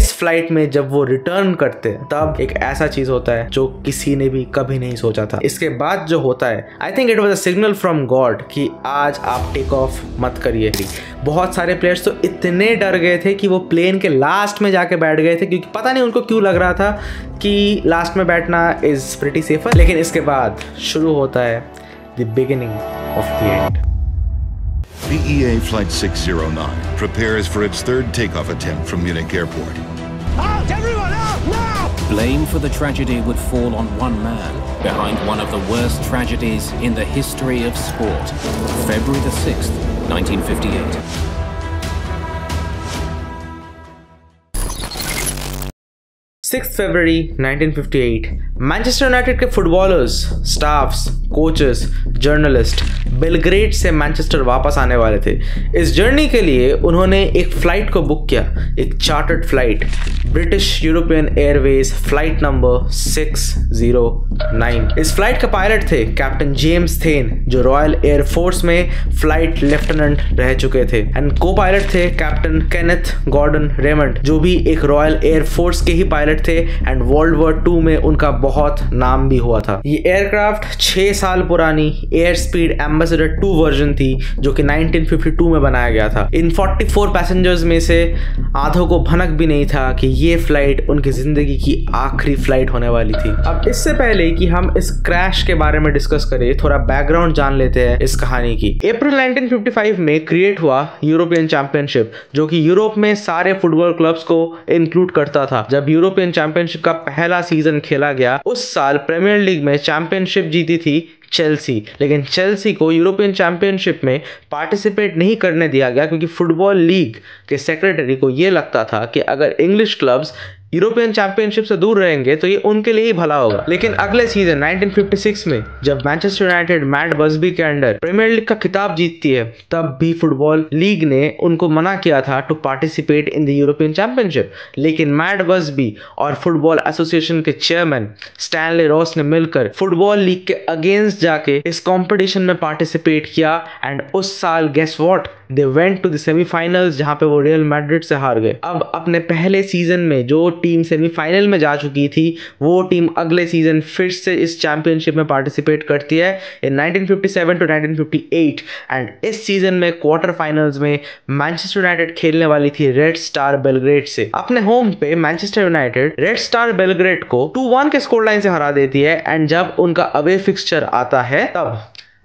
इस फ्लाइट में जब वो रिटर्न करते हैं तब एक ऐसा चीज होता है जो किसी ने भी कभी नहीं सोचा था। इसके बाद जो होता है, I think it was a signal from God कि आज आप टेक ऑफ मत करिए। बहुत सारे प्लेयर्स तो इतने डर गए थे कि वो प्लेन के लास्ट में जाके बैठ गए थे, क्योंकि पता नहीं उनको क्यों लग रहा था कि लास्ट में बैठना इज प्रीटी सेफर। लेकिन इसके बाद शुरू होता है the beginning of the end. BEA Flight 609 prepares for its third takeoff attempt from Munich Airport. Out! Everyone out! Now! Blame for the tragedy would fall on one man behind one of the worst tragedies in the history of sport. February the 6th, 1958. 6 फरवरी 1958 Manchester United के footballers, staffs, coaches, journalist Belgrade से Manchester वापस आने वाले थे। इस journey के लिए उन्होंने एक फ्लाइट को बुक किया, एक chartered flight, British European Airways flight number 609। इस फ्लाइट का पायलट थे कैप्टन जेम्स थेन, जो रॉयल एयरफोर्स में फ्लाइट लेफ्टिनेंट रह चुके थे, एंड को पायलट थे कैप्टन केनेथ गॉर्डन रेमंड, जो भी एक रॉयल एयरफोर्स के ही पायलट थे, एंड वर्ल्ड वॉर 2 में उनका बहुत नाम भी हुआ था। ये एयरक्राफ्ट 6 साल पुरानी एयर स्पीड एम्बेसडर 2 वर्जन थी, जो कि 1952 में बनाया गया था। इन 44 पैसेंजर्स में से आधों को भनक भी नहीं था कि ये फ्लाइट उनकी जिंदगी की आखिरी फ्लाइट होने वाली थी। अब इससे पहले कि हम इस क्रैश के बारे में डिस्कस करें, थोड़ा बैकग्राउंड जान लेते हैं इस कहानी की। अप्रैल 1955 में क्रिएट हुआ यूरोपियन चैंपियनशिप, जो कि यूरोप में सारे फुटबॉल क्लब्स को इंक्लूड करता था। जब यूरोपियन चैंपियनशिप का पहला सीजन खेला गया, उस साल प्रीमियर लीग में चैंपियनशिप जीती थी चेल्सी, लेकिन चेल्सी को यूरोपियन चैंपियनशिप में पार्टिसिपेट नहीं करने दिया गया, क्योंकि फुटबॉल लीग के सेक्रेटरी को यह लगता था कि अगर इंग्लिश क्लब्स यूरोपियन चैंपियनशिप से दूर रहेंगे तो ये उनके लिए ही भला होगा। लेकिन अगले सीजन 1956 में जब मैनचेस्टर यूनाइटेड मैट बसबी के अंडर प्रीमियर लीग का खिताब जीतती है, तब भी फुटबॉल लीग ने उनको मना किया था to participate in the European championship. लेकिन मैट बसबी और फुटबॉल एसोसिएशन के चेयरमैन स्टैनले रॉस ने मिलकर फुटबॉल लीग के अगेंस्ट जाके इस कॉम्पिटिशन में पार्टिसिपेट किया, एंड उस साल guess what, they went to the semifinals, जहां पे वो रियल मैड्रिड से हार गए। अब अपने पहले सीजन में जो टीम सेमीफाइनल में जा चुकी थी, वो टीम अगले सीजन फिर से इस चैंपियनशिप में पार्टिसिपेट करती है इन 1957 टू 1958, एंड इस सीजन में क्वार्टर फाइनल्स में मैनचेस्टर यूनाइटेड खेलने वाली थी रेड स्टार बेलग्रेड से। अपने होम पे Manchester United red star Belgrade को 2-1 के स्कोर लाइन से हरा देती है, एंड जब उनका अवे फिक्सचर आता है तब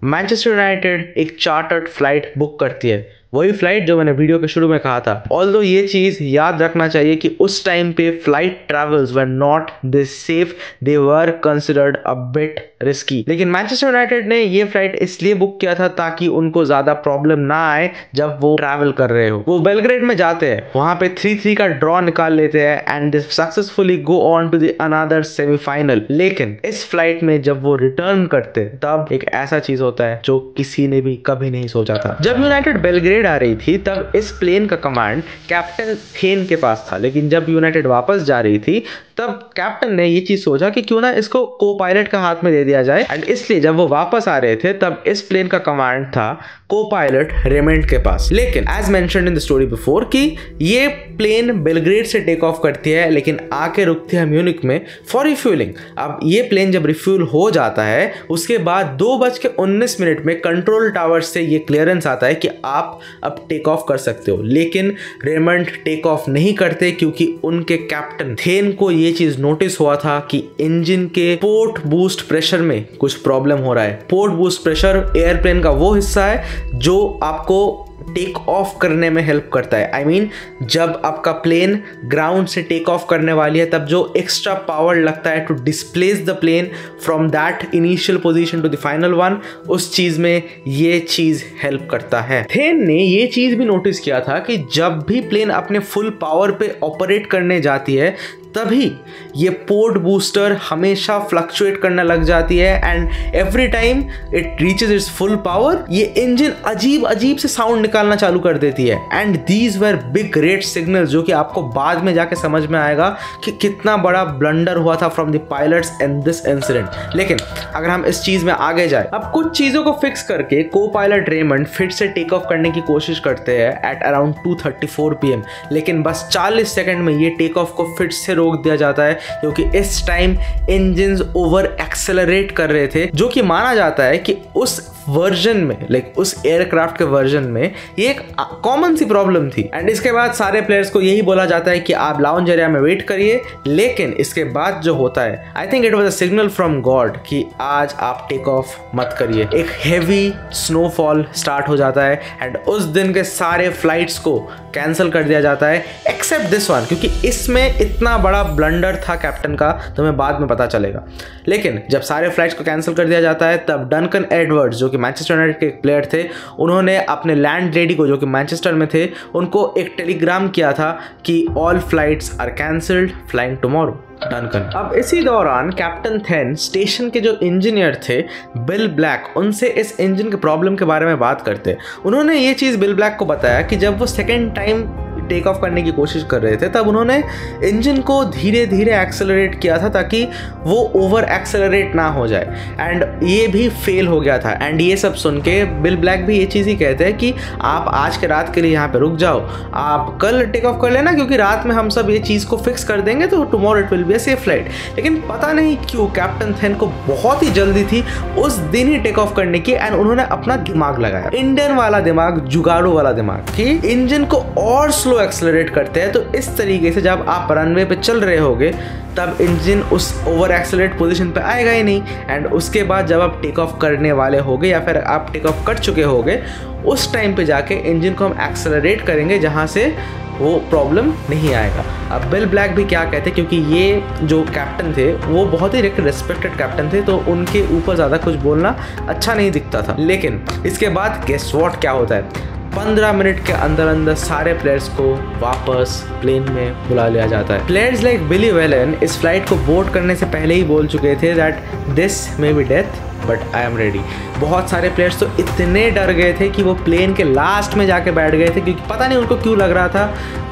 मैनचेस्टर यूनाइटेड एक चार्टर्ड फ्लाइट बुक करती है, वही फ्लाइट जो मैंने वीडियो के शुरू में कहा था। ऑल्दो ये चीज याद रखना चाहिए कि उस टाइम पे flight travels were not this safe, they were considered a bit risky. लेकिन मैनचेस्टर यूनाइटेड ने ये फ्लाइट इसलिए बुक किया था ताकि उनको ज्यादा प्रॉब्लम ना आए जब वो ट्रैवल कर रहे हो। वो बेलग्रेड में जाते हैं, वहां पे 3-3 का ड्रॉ निकाल लेते हैं, and they successfully go on to the another semifinal. लेकिन इस फ्लाइट में जब वो रिटर्न करते तब एक ऐसा चीज होता है जो किसी ने भी कभी नहीं सोचा था। जब यूनाइटेड बेलग्रेड आ रही थी तब इस प्लेन का कमांड कैप्टन थेन के पास था, लेकिन जब यूनाइटेड वापस जा रही थी तब कैप्टन ने ये चीज सोचा कि क्यों ना इसको को पायलट का हाथ में दे दिया जाए, एंड इसलिए जब वो वापस आ रहे थे तब इस प्लेन का कमांड था को पायलट रेमंड के पास। लेकिन as mentioned in the story before कि ये प्लेन बेलग्रेड से टेक ऑफ करती है, लेकिन आके रुकती है म्यूनिक में फॉर रिफ्यूलिंग। अब ये प्लेन जब रिफ्यूल हो जाता है, उसके बाद 2:19 में कंट्रोल टावर से ये क्लियरेंस आता है कि आप अब टेक ऑफ कर सकते हो। लेकिन रेमंड टेक ऑफ नहीं करते, क्योंकि उनके कैप्टन थेन को ये चीज नोटिस हुआ था कि इंजन के पोर्ट बूस्ट प्रेशर में कुछ प्रॉब्लम हो रहा है। पोर्ट बूस्ट प्रेशर एयरप्लेन का वो हिस्सा है जो आपको टेक ऑफ करने में हेल्प करता है। आई मीन जब आपका प्लेन ग्राउंड से टेक ऑफ करने वाली है तब जो एक्स्ट्रा पावर लगता है to displace the plane from that initial position to the final one, उस चीज में ये चीज हेल्प करता है। थेन ने ये चीज भी नोटिस किया था कि जब भी प्लेन अपने फुल पावर पे ऑपरेट करने जाती है तभी ये पोर्ट बूस्टर हमेशा फ्लक्चुएट करने लग जाती है, and every time it reaches it's full power ये इंजन अजीब अजीब से साउंड निकालना चालू कर देती है। And these were big red signals, जो कि आपको बाद में जाके समझ में आएगा कि कितना बड़ा ब्लंडर हुआ था from the pilots in this incident. लेकिन अगर हम इस चीज में आगे जाए, अब कुछ चीजों को फिक्स करके को पायलट रेमंड फिर से टेक ऑफ करने की कोशिश करते हैं एट अराउंड 2:34 PM, लेकिन बस 40 सेकंड में ये टेक ऑफ को फिर से रोक दिया जाता है, क्योंकि इस टाइम इंजन्स ओवर एक्सेलरेट कर रहे थे, जो कि माना जाता है कि उस वर्जन में, लाइक उस एयरक्राफ्ट के वर्जन में ये एक कॉमन सी प्रॉब्लम थी। एंड इसके बाद सारे प्लेयर्स को यही बोला जाता है कि आप लाउंज एरिया में वेट करिए, लेकिन इसके बाद जो होता है, I think it was a signal from God कि आज आप टेक ऑफ मत करिए। एक हेवी स्नोफॉल स्टार्ट हो जाता है एंड उस दिन के सारे फ्लाइट्स को कैंसिल कर दिया जाता है एक्सेप्ट दिस वन, क्योंकि इसमें इतना बड़ा ब्लंडर था कैप्टन का, तो हमें बाद में पता चलेगा। लेकिन जब सारे फ्लाइट्स को कैंसिल कर दिया जाता है, तब डनकन एडवर्ड्स, जो कि मैनचेस्टर यूनाइटेड के प्लेयर थे, उन्होंने अपने लैंड लेडी को, जो कि मैनचेस्टर में थे, उनको एक टेलीग्राम किया था कि all flights are cancelled, flying tomorrow, Duncan. अब इसी दौरान कैप्टन थेन स्टेशन के जो इंजीनियर थे बिल ब्लैक, उनसे इस इंजन के प्रॉब्लम के बारे में बात करते। उन्होंने ये चीज़ बिल ब्लैक को बताया कि जब वो सेकेंड टाइम टेक ऑफ करने की कोशिश कर रहे थे, तब उन्होंने इंजन को धीरे धीरे एक्सेलरेट किया था ताकि वो ओवर एक्सेलरेट ना हो जाए, एंड ये भी फेल हो गया था। एंड ये सब सुन के बिल ब्लैक भी ये चीज़ ही कहते हैं कि आप आज के रात के लिए यहाँ पे रुक जाओ, आप कल टेक ऑफ कर लेना, क्योंकि रात में हम सब ये चीज़ को फिक्स कर देंगे, तो tomorrow it will be a safe flight. लेकिन पता नहीं क्यों कैप्टन थेन को बहुत ही जल्दी थी उस दिन ही टेक ऑफ करने की, एंड उन्होंने अपना दिमाग लगाया, इंडियन वाला दिमाग, जुगाड़ू वाला दिमाग, कि इंजन को और स्लो एक्सेलरेट करते हैं। तो इस तरीके से जब आप रनवे पे चल रहे होगे, तब इंजन उस ओवर एक्सेलरेट पोजीशन पे आएगा ही नहीं, एंड उसके बाद जब आप टेक ऑफ करने वाले होगे या फिर आप टेक ऑफ कर चुके होगे, उस टाइम पे जाके इंजन को हम एक्सेलरेट करेंगे जहाँ से वो प्रॉब्लम नहीं आएगा। अब बिल ब्लैक भी क्या कहते, क्योंकि ये जो कैप्टन थे वो बहुत ही रिस्पेक्टेड कैप्टन थे, तो उनके ऊपर ज़्यादा कुछ बोलना अच्छा नहीं दिखता था। लेकिन इसके बाद गेस व्हाट क्या होता है, 15 मिनट के अंदर अंदर सारे प्लेयर्स को वापस प्लेन में बुला लिया जाता है। प्लेयर्स लाइक बिली वेलन इस फ्लाइट को बोर्ड करने से पहले ही बोल चुके थे that this may be death but I am ready. बहुत सारे प्लेयर्स तो इतने डर गए थे कि वो प्लेन के लास्ट में जाके बैठ गए थे, क्योंकि पता नहीं उनको क्यों लग रहा था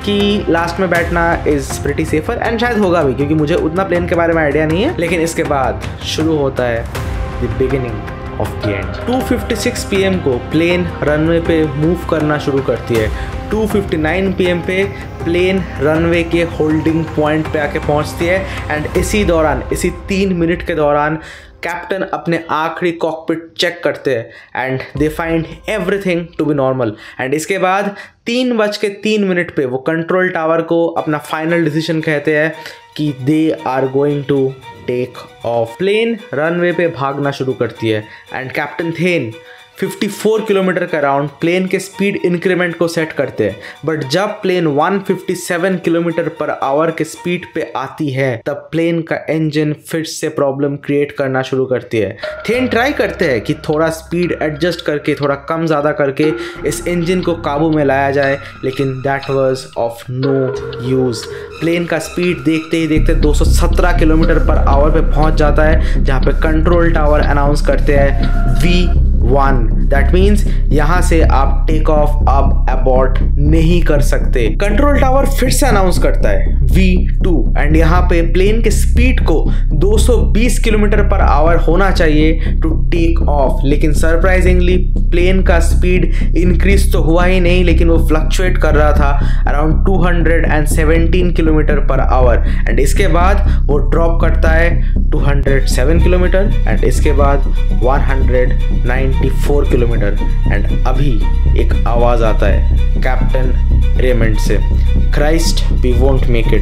कि लास्ट में बैठना इज़ प्रिटी सेफर, एंड शायद होगा भी, क्योंकि मुझे उतना प्लेन के बारे में आइडिया नहीं है। लेकिन इसके बाद शुरू होता है the beginning of the end. 2:56 PM को प्लेन रनवे पे मूव करना शुरू करती है। 2:59 PM पे प्लेन रनवे के होल्डिंग पॉइंट पे आके पहुंचती है, एंड इसी दौरान, इसी 3 मिनट के दौरान कैप्टन अपने आखिरी कॉकपिट चेक करते हैं and they find everything to be normal. And इसके बाद 3:03 पे वो कंट्रोल टावर को अपना फाइनल डिसीजन कहते हैं कि they are going to take off. Plane runway पे भागना शुरू करती है एंड कैप्टन थेन 54 किलोमीटर का राउंड प्लेन के स्पीड इंक्रीमेंट को सेट करते हैं, बट जब प्लेन 157 किलोमीटर पर आवर के स्पीड पे आती है, तब प्लेन का इंजन फिर से प्रॉब्लम क्रिएट करना शुरू करती है। थेन ट्राई करते हैं कि थोड़ा स्पीड एडजस्ट करके, थोड़ा कम ज़्यादा करके इस इंजन को काबू में लाया जाए, लेकिन that was of no use. Plane का स्पीड देखते ही देखते 217 किलोमीटर पर आवर पे पहुंच जाता है, जहाँ पे कंट्रोल टावर अनाउंस करते हैं V1। दैट मीन्स यहाँ से आप टेक ऑफ अब अबॉर्ट नहीं कर सकते। कंट्रोल टावर फिर से अनाउंस करता है V2, एंड यहाँ पे प्लेन के स्पीड को 220 किलोमीटर पर आवर होना चाहिए टू टेक ऑफ, लेकिन सरप्राइजिंगली प्लेन का स्पीड इंक्रीज तो हुआ ही नहीं, लेकिन वो फ्लक्चुएट कर रहा था around 217 kilometre per our, and इसके बाद वो ड्रॉप करता है 207 किलोमीटर, एंड इसके बाद 194 किलोमीटर। एंड अभी एक आवाज आता है कैप्टन रेमंड से, Christ we won't make it.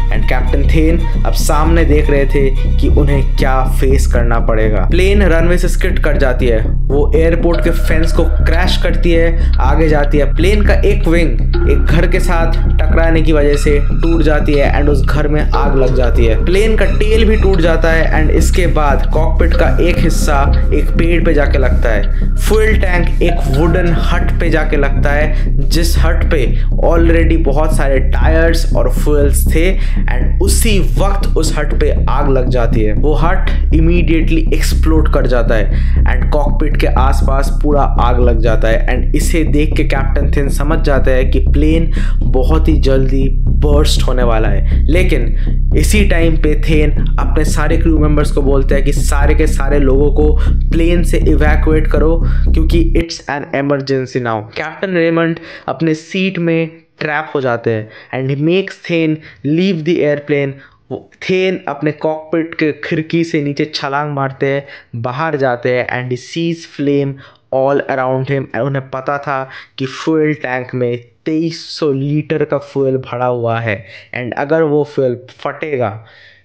And captain Thain अब सामने देख रहे थे कि उन्हें क्या फेस करना पड़ेगा। प्लेन रनवे से स्किड कर जाती है, वो एयरपोर्ट के फेंस को क्रैश करती है, आगे जाती है। प्लेन का एक विंग एक घर के साथ टकराने की वजह से टूट जाती है एंड उस घर में आग लग जाती है। प्लेन का टेल भी टूट जाता है एंड इसके बाद कॉकपिट का एक हिस्सा एक पेड़ पे जाके लगता है। फ्यूल टैंक एक वुडन हट पे जाके लगता है, जिस हट पे ऑलरेडी बहुत सारे टायर्स और फ्यूल्स थे एंड उसी वक्त उस हट पे आग लग जाती है। वो हट इमीडिएटली एक्सप्लोड कर जाता है एंड कॉकपिट के आसपास पूरा आग लग जाता है। एंड इसे देख के कैप्टन थिन समझ जाता है कि प्लेन बहुत ही जल्दी बर्स्ट होने वाला है। लेकिन इसी टाइम पे थेन अपने सारे क्रू मेंबर्स को बोलते हैं कि सारे के सारे लोगों को प्लेन से इवैक्यूएट करो क्योंकि it's an emergency now. Captain Rayment अपने सीट में ट्रैप हो जाते हैं and he makes Thain leave the airplane. Thain अपने कॉकपिट के खिड़की से नीचे छलांग मारते हैं, बाहर जाते हैं and he sees flame all around him. उन्हें पता था कि फ्यूल टैंक में 2300 लीटर का फ्यूल भरा हुआ है एंड अगर वो fuel फटेगा,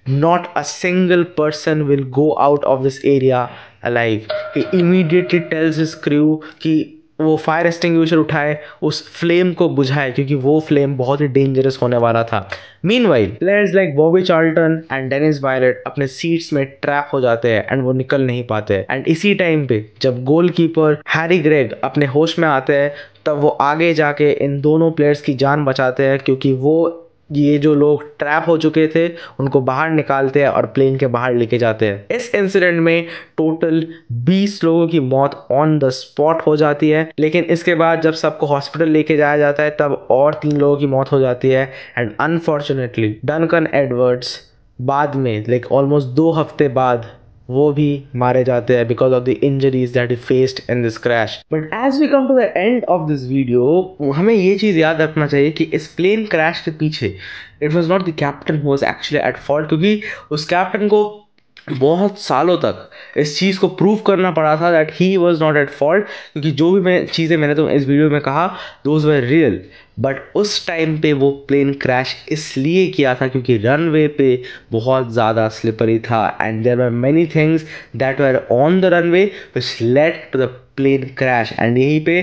not a single person will go out of this area alive. He immediately tells his crew कि वो फायर एक्सटिंग्विशर उठाए, उस फ्लेम को बुझाए क्योंकि वो फ्लेम बहुत ही डेंजरस होने वाला था। Meanwhile players like Bobby Charlton and Dennis Viollet अपने सीट्स में ट्रैप हो जाते हैं एंड वो निकल नहीं पाते। एंड इसी टाइम पे जब गोलकीपर हैरी ग्रेग अपने होश में आते हैं तब वो आगे जाके इन दोनों प्लेयर्स की जान बचाते हैं क्योंकि वो ये जो लोग ट्रैप हो चुके थे उनको बाहर निकालते हैं और प्लेन के बाहर लेके जाते हैं। इस इंसिडेंट में टोटल 20 लोगों की मौत ऑन द स्पॉट हो जाती है। लेकिन इसके बाद जब सबको हॉस्पिटल लेके जाया जाता है तब और 3 लोगों की मौत हो जाती है एंड अनफॉर्चुनेटली डनकन एडवर्ड्स बाद में ऑलमोस्ट 2 हफ्ते बाद वो भी मारे जाते हैं because of the injuries that he faced in this crash. But as we come to the end of this video, हमें ये चीज़ याद रखना चाहिए कि इस प्लेन क्रैश के पीछे it was not the captain who was actually at fault, क्योंकि उस कैप्टन को बहुत सालों तक इस चीज़ को प्रूव करना पड़ा था that he was not at fault, क्योंकि जो भी चीज़ें मैंने तो इस वीडियो में कहा दोज वर रियल। बट उस टाइम पे वो प्लेन क्रैश इसलिए किया था क्योंकि रनवे पे बहुत ज़्यादा स्लिपरी था and there were many things that were on the runway which led to the plane crash. And यहीं पे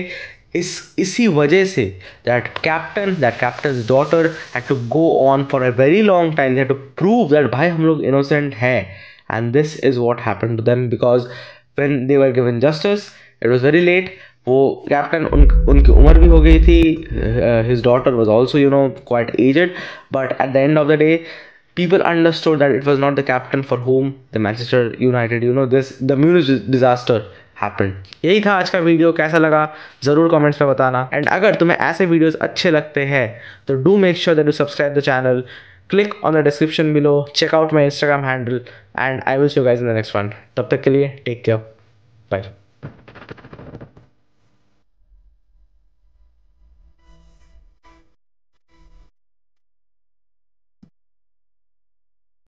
इसी वजह से that captain's daughter had to go on for a very long time, they had to prove that भाई हम लोग innocent हैं। And this is what happened to them because when they were given justice, it was very late. वो captain उनकी उम्र भी हो गई थी, his daughter was also quite aged, but at the end of the day people understood that it was not the captain for whom the Manchester United the Munich disaster happened. यही था आज का वीडियो। कैसा लगा ज़रूर comments में बताना and अगर तुम्हें ऐसे वीडियोस अच्छे लगते हैं तो do make sure that you subscribe the channel. Click on the description below, check out my Instagram handle and I will see you guys in the next one. तब तक के लिए take care, bye.